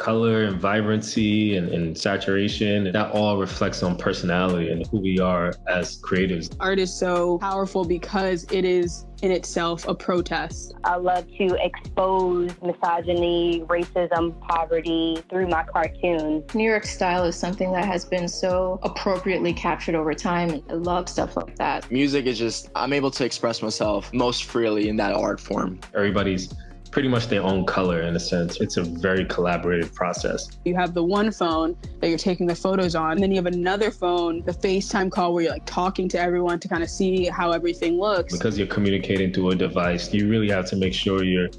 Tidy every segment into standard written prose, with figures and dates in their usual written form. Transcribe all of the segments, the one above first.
color and vibrancy and saturation. That all reflects on personality and who we are as creatives. Art is so powerful because it is in itself a protest. I love to expose misogyny, racism, poverty through my cartoons. New York style is something that has been so appropriately captured over time. I love stuff like that. Music is just, I'm able to express myself most freely in that art form. Everybody's pretty much their own color in a sense. It's a very collaborative process. You have the one phone that you're taking the photos on, and then you have another phone, the FaceTime call where you're like talking to everyone to kind of see how everything looks. Because you're communicating through a device, you really have to make sure you're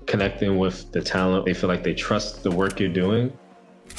connecting with the talent. They feel like they trust the work you're doing.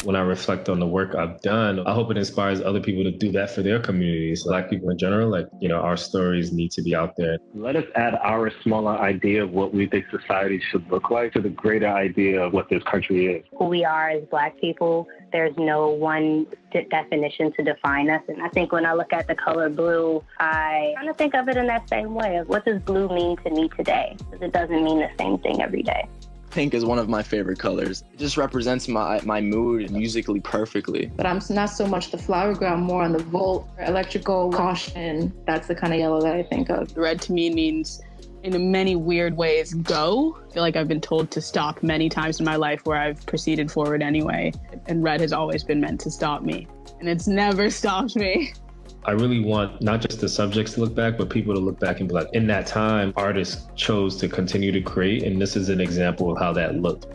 When I reflect on the work I've done, I hope it inspires other people to do that for their communities. Black people in general, our stories need to be out there. Let us add our smaller idea of what we think society should look like to the greater idea of what this country is. Who we are as Black people, there's no one definition to define us. And I think when I look at the color blue, I kind of think of it in that same way of what does blue mean to me today? Because it doesn't mean the same thing every day. Pink is one of my favorite colors. It just represents my mood musically perfectly. But I'm not so much the flower girl, I'm more on the volt, electrical, caution. That's the kind of yellow that I think of. Red to me means, in many weird ways, go. I feel like I've been told to stop many times in my life where I've proceeded forward anyway. And red has always been meant to stop me. And it's never stopped me. I really want not just the subjects to look back, but people to look back and be like, in that time, artists chose to continue to create, and this is an example of how that looked.